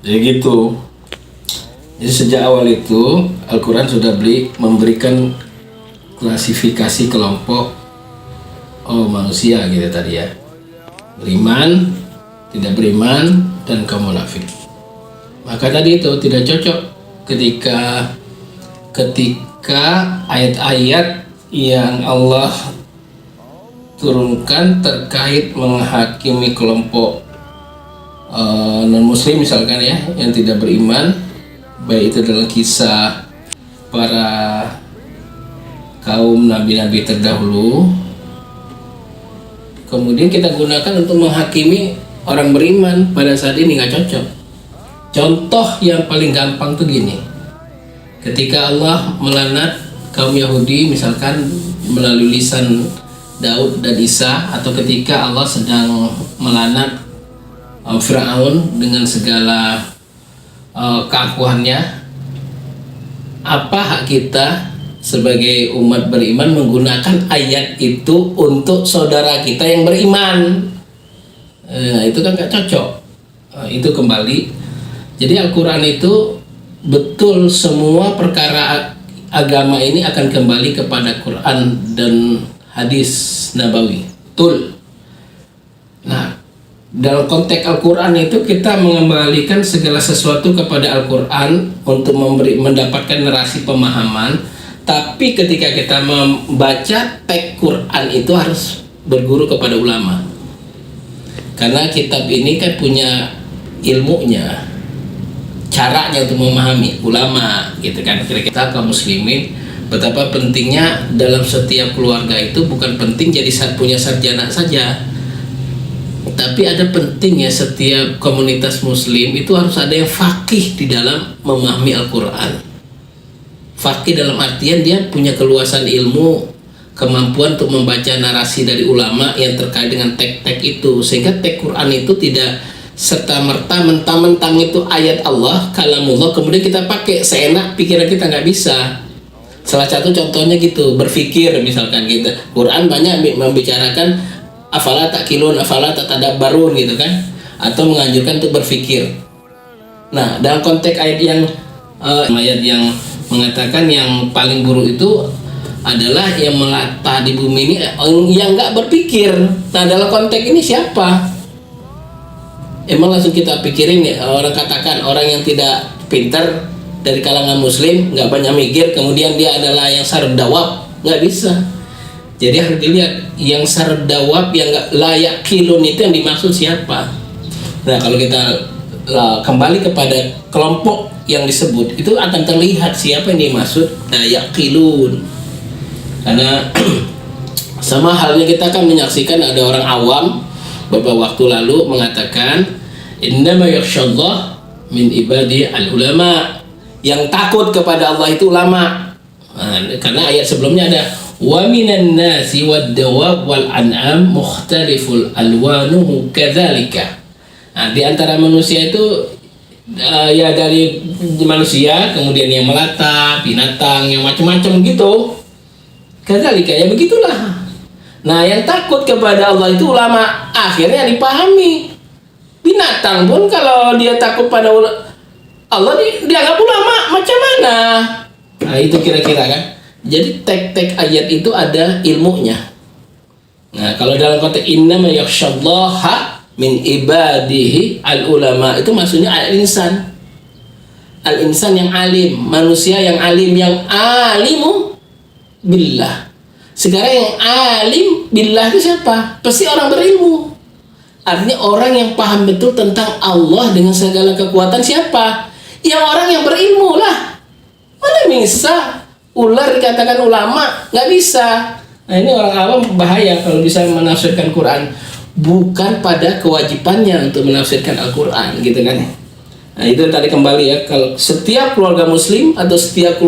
Jadi gitu. Jadi sejak awal itu Al-Quran sudah memberikan klasifikasi kelompok manusia gitu tadi ya. Beriman, tidak beriman, dan kaum munafik. Maka tadi itu tidak cocok ketika ayat-ayat yang Allah turunkan terkait menghakimi kelompok non-muslim misalkan ya, yang tidak beriman, baik itu dalam kisah para kaum nabi-nabi terdahulu, kemudian kita gunakan untuk menghakimi orang beriman pada saat ini, nggak cocok. Contoh yang paling gampang tuh gini, ketika Allah melaknat kaum Yahudi misalkan melalui lisan Daud dan Isa, atau ketika Allah sedang melaknat Fir'aun dengan segala keangkuhannya, apa hak kita sebagai umat beriman menggunakan ayat itu untuk saudara kita yang beriman? Itu kan gak cocok. Itu kembali, jadi Al-Quran itu betul semua perkara agama ini akan kembali kepada Quran dan hadis Nabawi. Betul. Nah, dalam konteks Al-Quran itu kita mengembalikan segala sesuatu kepada Al-Quran untuk mendapatkan narasi pemahaman. Tapi ketika kita membaca teks Quran itu harus berguru kepada ulama, karena kitab ini kan punya ilmunya, caranya untuk memahami ulama gitu kan. Kita kaum muslimin betapa pentingnya dalam setiap keluarga itu bukan penting jadi punya sarjana saja, tapi ada pentingnya setiap komunitas muslim itu harus ada yang faqih di dalam memahami Al-Quran. Faqih dalam artian dia punya keluasan ilmu, kemampuan untuk membaca narasi dari ulama yang terkait dengan teks-teks itu, sehingga teks Quran itu tidak serta-merta mentang-mentang itu ayat Allah, kalamullah, kemudian kita pakai seenak pikiran kita, nggak bisa. Salah satu contohnya gitu, berpikir misalkan gitu. Quran banyak membicarakan afala ta'qilun, afala tatadabbarun gitu kan, atau menganjurkan untuk berpikir. Nah, dalam konteks ayat yang mengatakan yang paling buruk itu adalah yang melata di bumi ini yang nggak berpikir. Nah, dalam konteks ini siapa? Emang langsung kita pikirin ya, orang katakan orang yang tidak pintar dari kalangan muslim, nggak banyak mikir, kemudian dia adalah yang sardawab? Nggak bisa. Jadi harus dilihat yang sardawab, yang nggak layak kilun itu yang dimaksud siapa. Nah, kalau kita kembali kepada kelompok yang disebut, itu akan terlihat siapa yang dimaksud layak kilun. Karena sama halnya kita akan menyaksikan ada orang awam beberapa waktu lalu mengatakan innama yakhsyallah min ibadi al-ulama, yang takut kepada Allah itu ulama. Nah, karena ayat sebelumnya ada wa minan nasi wad dawab wal an'am mukhtaliful alwanuhu kadzalika. Nah, di antara manusia itu ya dari manusia, kemudian yang melata, binatang, yang macam-macam gitu. Kadzalika, ya begitulah. Nah, yang takut kepada Allah itu ulama, akhirnya dipahami. Binatang pun kalau dia takut pada Allah dianggap ulama, macam mana? Nah, itu kira-kira kan. Jadi teks-teks ayat itu ada ilmunya. Nah, kalau dalam konteks innama yakhsyallaha min ibadihi al-ulama, itu maksudnya al-insan. Al-insan yang alim, manusia yang alim, yang alimu billah. Sekarang yang alim billah itu siapa? Pasti orang berilmu. Artinya orang yang paham betul tentang Allah dengan segala kekuatan siapa? Yang orang yang berilmu lah. Mana bisa ular dikatakan ulama? Nggak bisa. Nah, ini orang awam bahaya kalau bisa menafsirkan Quran bukan pada kewajibannya untuk menafsirkan Al-Quran gitu kan. Nah, itu tadi kembali ya, kalau setiap keluarga muslim atau setiap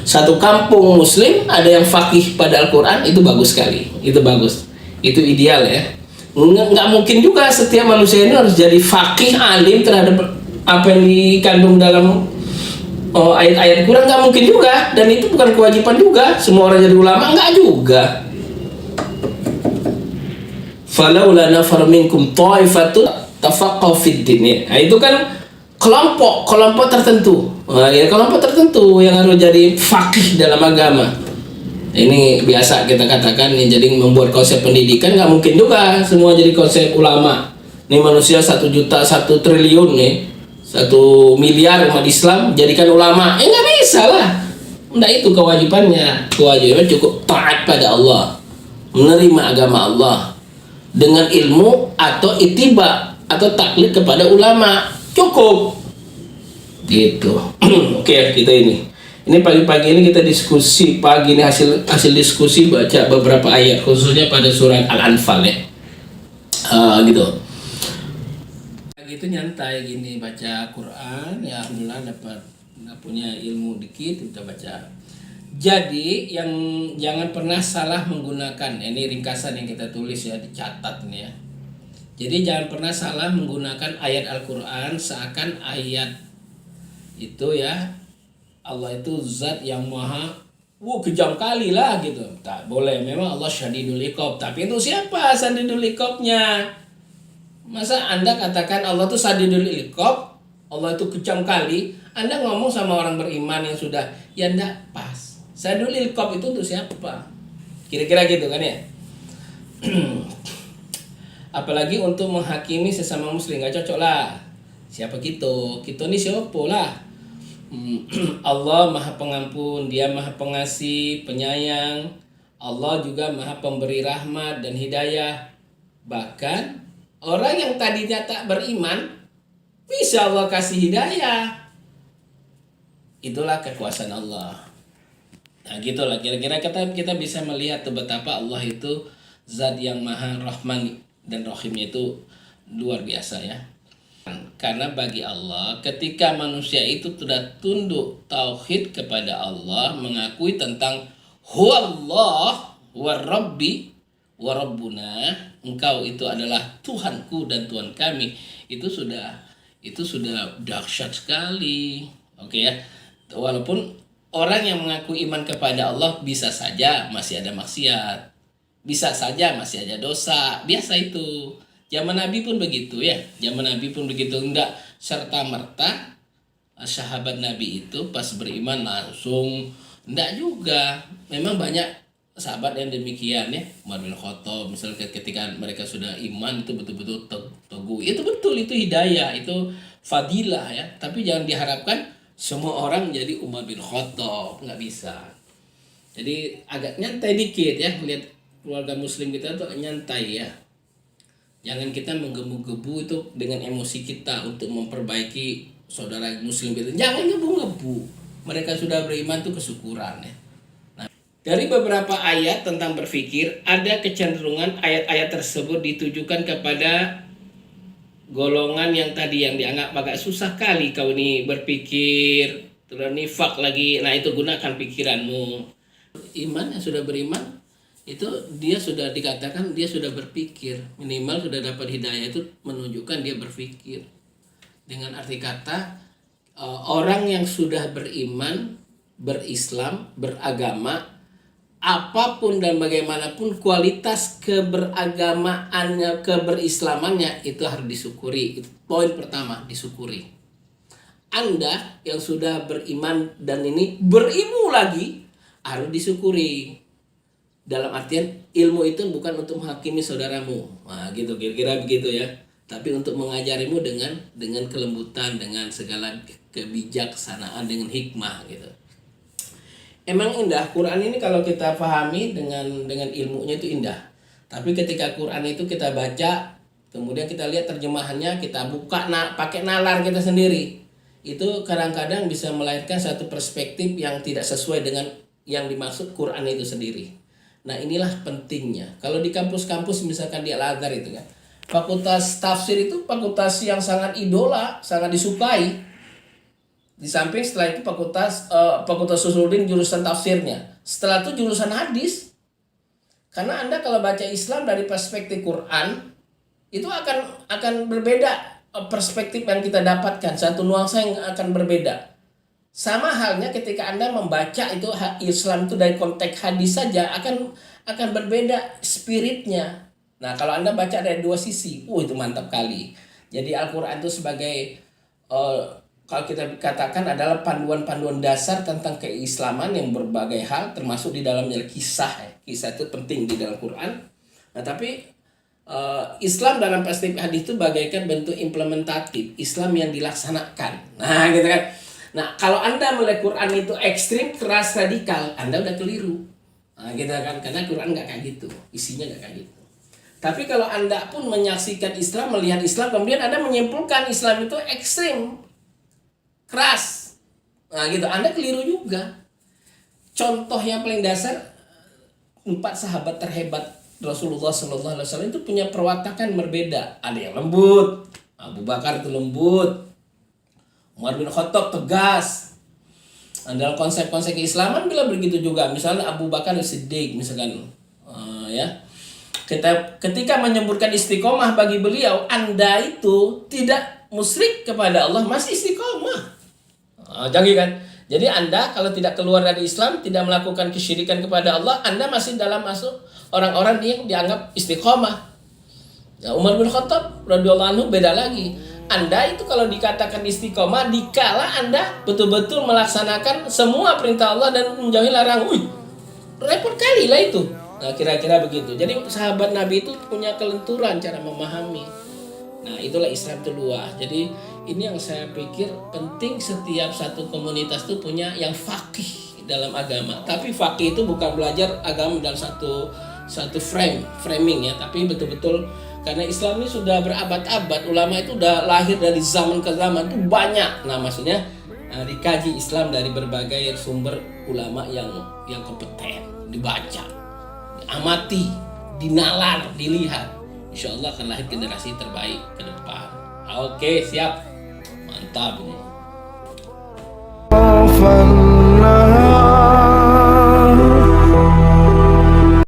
satu kampung muslim ada yang faqih pada Al-Quran, itu bagus sekali, itu bagus, itu ideal ya. Nggak mungkin juga setiap manusia ini harus jadi faqih alim terhadap apa yang dikandung dalam ayat-ayat Quran, nggak mungkin juga, dan itu bukan kewajiban juga semua orang jadi ulama, nggak juga. Falaula nafar minkum ta'ifatun tafaqahu fid din. Nah, itu kan kelompok tertentu. Nah, ya kelompok tertentu yang harus jadi faqih dalam agama. Ini biasa kita katakan yang jadi membuat konsep pendidikan, nggak mungkin juga semua jadi konsep ulama. Ini manusia 1 juta 1 triliun nih, 1 miliar umat Islam jadikan ulama, nggak bisa lah. Nggak, itu kewajibannya cukup taat pada Allah, menerima agama Allah dengan ilmu atau itiba atau taklid kepada ulama, cukup gitu. Oke, kita ini pagi-pagi ini kita diskusi, pagi ini hasil diskusi baca beberapa ayat khususnya pada surat Al-Anfal ya. Gitu. Pagi itu nyantai gini baca Quran, ya alhamdulillah dapat punya ilmu dikit kita baca. Jadi yang jangan pernah salah menggunakan, ini ringkasan yang kita tulis ya, dicatat ini ya. Jadi jangan pernah salah menggunakan ayat Al-Quran seakan ayat itu ya, Allah itu zat yang maha kejam kali lah gitu. Tak boleh, memang Allah syadidul iqab, tapi itu siapa syadidul iqabnya? Masa Anda katakan Allah itu syadidul iqab, Allah itu kejam kali, Anda ngomong sama orang beriman yang sudah, ya enggak pas. Syadidul iqab itu untuk siapa? Kira-kira gitu kan ya. Apalagi untuk menghakimi sesama muslim, gak cocok lah. Siapa kita ini siapa lah. Allah maha pengampun, dia maha pengasih, penyayang. Allah juga maha pemberi rahmat dan hidayah. Bahkan orang yang tadinya tak beriman bisa Allah kasih hidayah. Itulah kekuasaan Allah. Nah gitulah kira-kira kita bisa melihat betapa Allah itu zat yang maha rahman dan rahimnya itu luar biasa ya. Karena bagi Allah ketika manusia itu sudah tunduk tauhid kepada Allah, mengakui tentang huwallah warabbi warabbuna, engkau itu adalah Tuhanku dan Tuhan kami, itu sudah dahsyat sekali. Oke ya. Walaupun orang yang mengaku iman kepada Allah bisa saja masih ada maksiat, bisa saja masih ada dosa, biasa itu. Zaman Nabi pun begitu ya. Zaman Nabi pun begitu, enggak serta-merta sahabat Nabi itu pas beriman langsung, enggak juga. Memang banyak sahabat yang demikian ya. Umar bin Khattab misalnya ketika mereka sudah iman itu betul-betul teguh. Itu betul, itu hidayah, itu fadilah ya. Tapi jangan diharapkan semua orang jadi Umar bin Khattab, enggak bisa. Jadi agak nyantai dikit ya, lihat keluarga muslim kita tuh nyantai ya. Jangan kita menggebu-gebu itu dengan emosi kita untuk memperbaiki saudara muslim itu. Jangan ngebu-ngebu. Mereka sudah beriman itu kesyukuran ya. Nah, dari beberapa ayat tentang berpikir, ada kecenderungan ayat-ayat tersebut ditujukan kepada golongan yang tadi yang dianggap agak susah kali kau ini berpikir, terus nifak lagi. Nah, itu gunakan pikiranmu. Iman yang sudah beriman itu dia sudah dikatakan dia sudah berpikir, minimal sudah dapat hidayah, itu menunjukkan dia berpikir. Dengan arti kata orang yang sudah beriman, berislam, beragama, apapun dan bagaimanapun kualitas keberagamaannya, keberislamannya itu harus disyukuri. Itu poin pertama, disyukuri. Anda yang sudah beriman dan ini berilmu lagi harus disyukuri. Dalam artian ilmu itu bukan untuk menghakimi saudaramu, nah gitu kira-kira begitu ya, tapi untuk mengajarimu dengan kelembutan, dengan segala kebijaksanaan, dengan hikmah gitu. Emang indah Quran ini kalau kita pahami dengan ilmunya itu indah. Tapi ketika Quran itu kita baca, kemudian kita lihat terjemahannya, kita buka pakai nalar kita sendiri, itu kadang-kadang bisa melahirkan satu perspektif yang tidak sesuai dengan yang dimaksud Quran itu sendiri. Nah inilah pentingnya. Kalau di kampus-kampus misalkan di Al-Azhar itu kan, fakultas tafsir itu fakultas yang sangat idola, sangat disukai. Di samping setelah itu fakultas Usuluddin jurusan tafsirnya. Setelah itu jurusan hadis. Karena Anda kalau baca Islam dari perspektif Quran, itu akan berbeda perspektif yang kita dapatkan, satu nuansa yang akan berbeda. Sama halnya ketika Anda membaca itu Islam itu dari konteks hadis saja akan berbeda spiritnya. Nah, kalau Anda baca dari dua sisi, itu mantap kali. Jadi Al-Qur'an itu sebagai eh, kalau kita katakan adalah panduan-panduan dasar tentang keislaman yang berbagai hal, termasuk di dalamnya kisah. Kisah itu penting di dalam Quran. Nah, tapi Islam dalam perspektif hadis itu bagaikan bentuk implementatif Islam yang dilaksanakan. Nah, gitu kan. Nah, kalau Anda melihat Quran itu ekstrim, keras, radikal, Anda udah keliru. Nah, gitu kan. Karena Quran nggak kayak gitu, isinya nggak kayak gitu. Tapi kalau Anda pun menyaksikan Islam, melihat Islam, kemudian Anda menyimpulkan Islam itu ekstrim, keras, nah gitu, Anda keliru juga. Contoh yang paling dasar, 4 sahabat terhebat Rasulullah SAW itu punya perwatakan berbeda. Ada yang lembut, Abu Bakar itu lembut, Umar bin Khattab tegas. Nah, dalam konsep-konsep keislaman bila begitu juga. Misalnya Abu Bakar Siddiq misalkan, ya. Ketika menyebutkan istiqomah bagi beliau, Anda itu tidak musyrik kepada Allah, masih istiqomah. Jangan kan? Jadi Anda kalau tidak keluar dari Islam, tidak melakukan kesyirikan kepada Allah, Anda masih dalam masuk orang-orang yang dianggap istiqomah. Nah, Umar bin Khattab radhiyallahu anhu beda lagi. Anda itu kalau dikatakan istiqomah dikala Anda betul-betul melaksanakan semua perintah Allah dan menjauhi larangan. Repot kali lah itu. Nah, kira-kira begitu. Jadi sahabat Nabi itu punya kelenturan cara memahami. Nah, itulah Islam itu luas. Jadi ini yang saya pikir penting, setiap satu komunitas itu punya yang faqih dalam agama. Tapi faqih itu bukan belajar agama dalam satu framing ya, tapi betul-betul karena Islam ini sudah berabad-abad, ulama itu udah lahir dari zaman ke zaman itu banyak. Nah, maksudnya dikaji Islam dari berbagai sumber ulama yang kompeten, dibaca, diamati, dinalar, dilihat. Insya Allah akan lahir generasi terbaik ke depan. Oke, siap. Mantap ini.